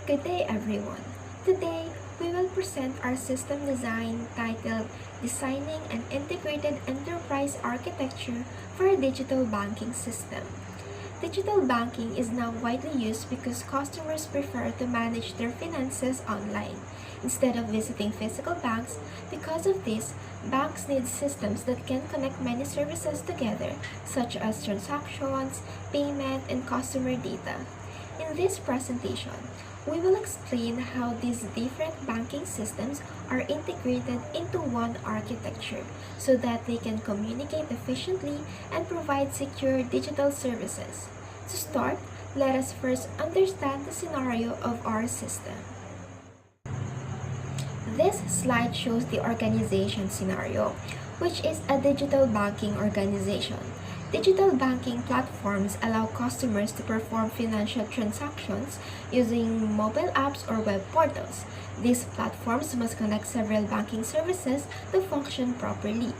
Good day, everyone. Today, we will present our system design titled Designing an Integrated Enterprise Architecture for a Digital Banking System. Digital banking is now widely used because customers prefer to manage their finances online instead of visiting physical banks. Because of this, banks need systems that can connect many services together, such as transactions, payment, and customer data. In this presentation, we will explain how these different banking systems are integrated into one architecture so that they can communicate efficiently and provide secure digital services. To start, let us first understand the scenario of our system. This slide shows the organization scenario, which is a digital banking organization. Digital banking platforms allow customers to perform financial transactions using mobile apps or web portals. These platforms must connect several banking services to function properly.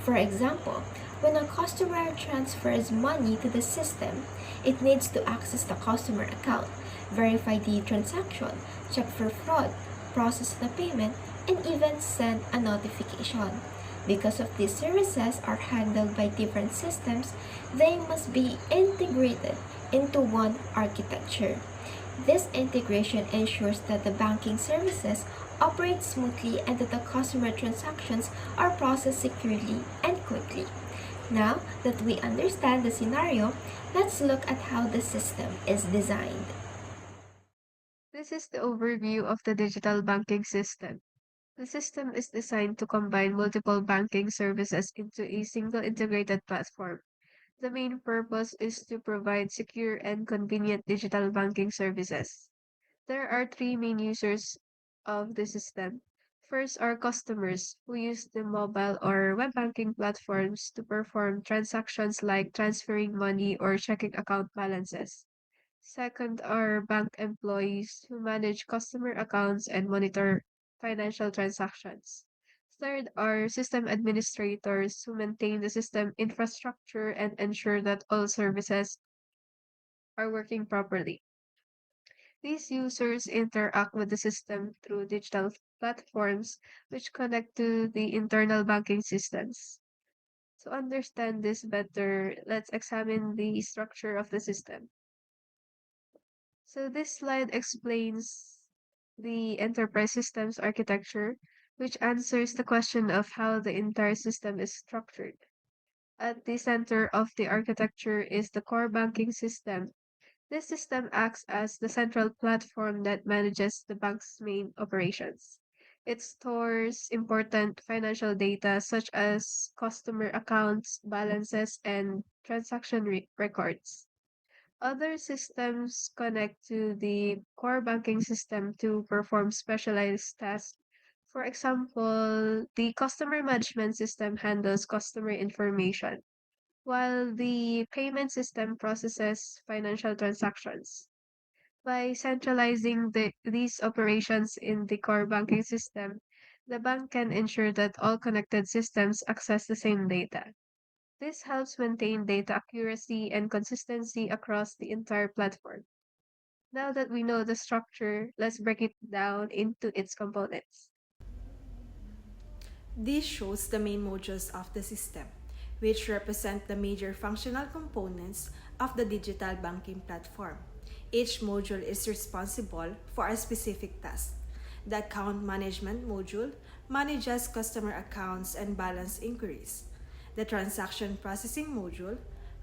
For example, when a customer transfers money to the system, it needs to access the customer account, verify the transaction, check for fraud, process the payment, and even send a notification. Because of these services are handled by different systems, they must be integrated into one architecture. This integration ensures that the banking services operate smoothly and that the customer transactions are processed securely and quickly. Now that we understand the scenario, let's look at how the system is designed. This is the overview of the digital banking system. The system is designed to combine multiple banking services into a single integrated platform. The main purpose is to provide secure and convenient digital banking services. There are three main users of the system. First are customers who use the mobile or web banking platforms to perform transactions like transferring money or checking account balances. Second are bank employees who manage customer accounts and monitor financial transactions. Third are system administrators who maintain the system infrastructure and ensure that all services are working properly. These users interact with the system through digital platforms which connect to the internal banking systems. To understand this better, let's examine the structure of the system. So this slide explains the enterprise systems architecture, which answers the question of how the entire system is structured. At the center of the architecture is the core banking system. This system acts as the central platform that manages the bank's main operations. It stores important financial data such as customer accounts, balances, and transaction records. Other systems connect to the core banking system to perform specialized tasks. For example, the customer management system handles customer information, while the payment system processes financial transactions. By centralizing these operations in the core banking system, the bank can ensure that all connected systems access the same data. This helps maintain data accuracy and consistency across the entire platform. Now that we know the structure, let's break it down into its components. This shows the main modules of the system, which represent the major functional components of the digital banking platform. Each module is responsible for a specific task. The account management module manages customer accounts and balance inquiries. The transaction processing module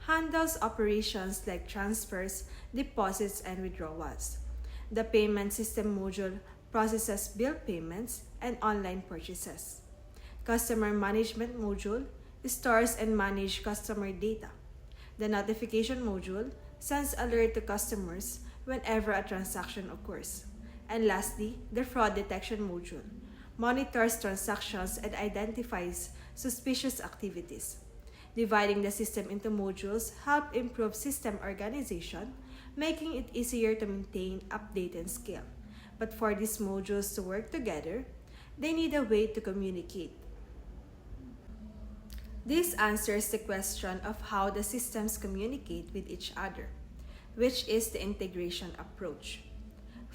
handles operations like transfers, deposits, and withdrawals. The payment system module processes bill payments and online purchases. Customer Management Module stores and manages customer data. The Notification Module sends alert to customers whenever a transaction occurs. And lastly, the Fraud Detection Module monitors transactions and identifies suspicious activities. Dividing the system into modules help improve system organization, making it easier to maintain, update, and scale. But for these modules to work together, they need a way to communicate. This answers the question of how the systems communicate with each other, which is the integration approach.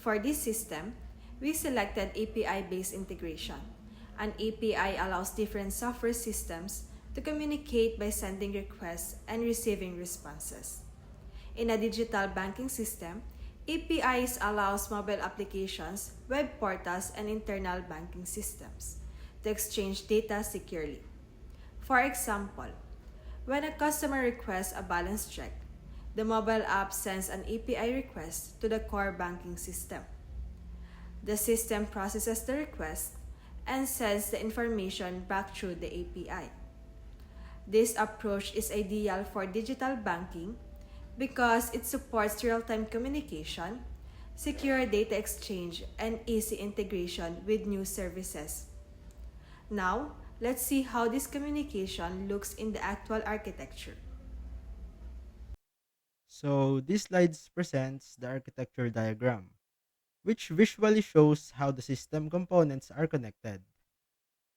For this system, we selected API-based integration. An API allows different software systems to communicate by sending requests and receiving responses. In a digital banking system, APIs allows mobile applications, web portals, and internal banking systems to exchange data securely. For example, when a customer requests a balance check, the mobile app sends an API request to the core banking system. The system processes the request and sends the information back through the API. This approach is ideal for digital banking because it supports real-time communication, secure data exchange, and easy integration with new services. Now, let's see how this communication looks in the actual architecture. So this slide presents the architecture diagram, which visually shows how the system components are connected.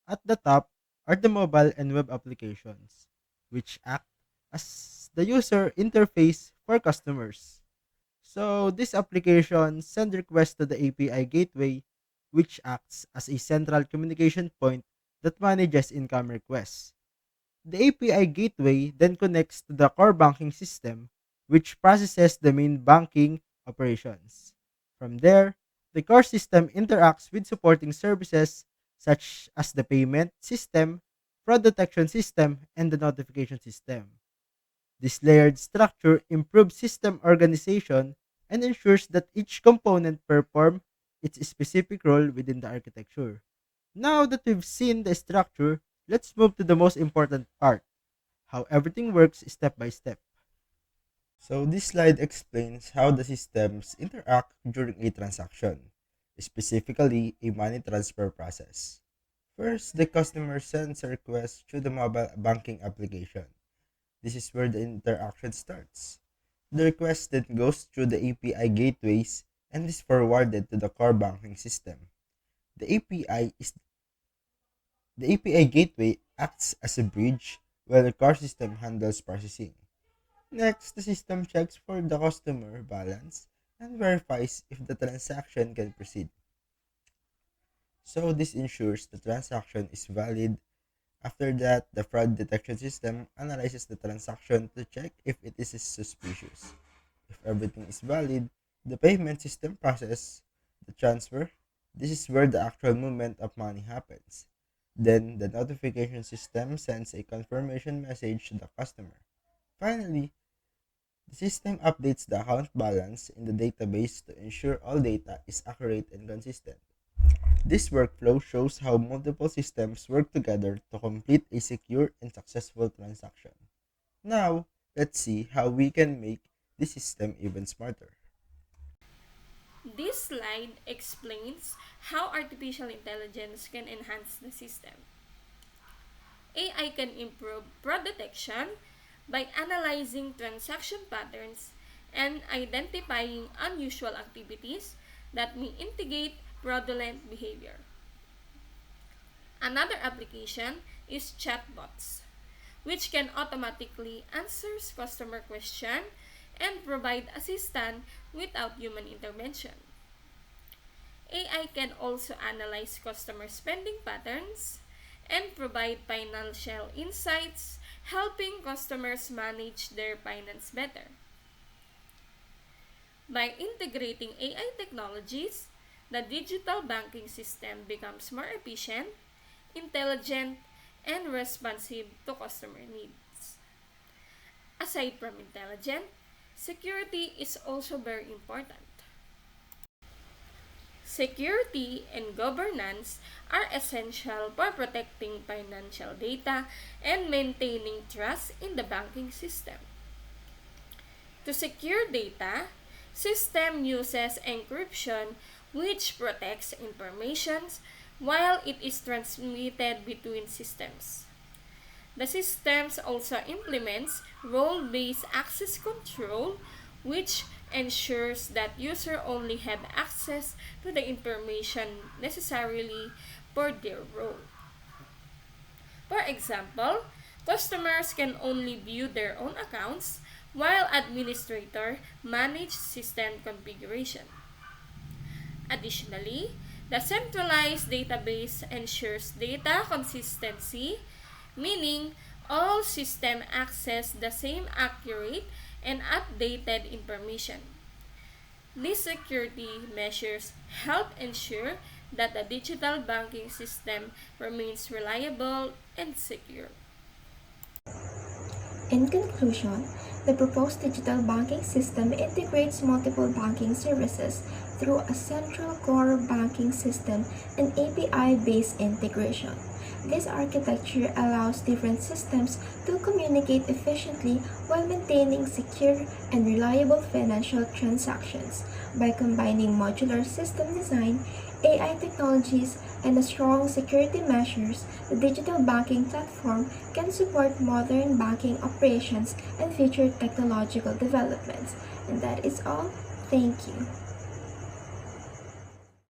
At the top are the mobile and web applications, which act as the user interface for customers. So these applications send requests to the API gateway, which acts as a central communication point that manages income requests. The API gateway then connects to the core banking system, which processes the main banking operations. From there, the core system interacts with supporting services such as the payment system, fraud detection system, and the notification system. This layered structure improves system organization and ensures that each component performs its specific role within the architecture. Now that we've seen the structure, let's move to the most important part, how everything works step by step. So this slide explains how the systems interact during a transaction, specifically a money transfer process. First, the customer sends a request through the mobile banking application. This is where the interaction starts. The request then goes through the API gateways and is forwarded to the core banking system. The API is the API gateway acts as a bridge while the core system handles processing. Next, the system checks for the customer balance and verifies if the transaction can proceed. So this ensures the transaction is valid. After that, the fraud detection system analyzes the transaction to check if it is suspicious. If everything is valid, the payment system processes the transfer. This is where the actual movement of money happens. Then, the notification system sends a confirmation message to the customer. Finally, the system updates the account balance in the database to ensure all data is accurate and consistent. This workflow shows how multiple systems work together to complete a secure and successful transaction. Now, let's see how we can make this system even smarter. This slide explains how artificial intelligence can enhance the system. AI can improve fraud detection by analyzing transaction patterns and identifying unusual activities that may indicate fraudulent behavior. Another application is chatbots, which can automatically answer customer questions and provide assistance without human intervention. AI can also analyze customer spending patterns and provide financial insights, helping customers manage their finance better. By integrating AI technologies, the digital banking system becomes more efficient, intelligent, and responsive to customer needs. Aside from intelligent, security is also very important. Security and governance are essential for protecting financial data and maintaining trust in the banking system. To secure data, system uses encryption which protects information while it is transmitted between systems. The systems also implements role-based access control which ensures that users only have access to the information necessarily for their role. For example, customers can only view their own accounts while administrators manage system configuration. Additionally, the centralized database ensures data consistency, meaning all systems access the same accurate and updated information. These security measures help ensure that the digital banking system remains reliable and secure. In conclusion, the proposed digital banking system integrates multiple banking services through a central core banking system and API-based integration. This architecture allows different systems to communicate efficiently while maintaining secure and reliable financial transactions. By combining modular system design, AI technologies, and strong security measures, the digital banking platform can support modern banking operations and future technological developments. And that is all. Thank you.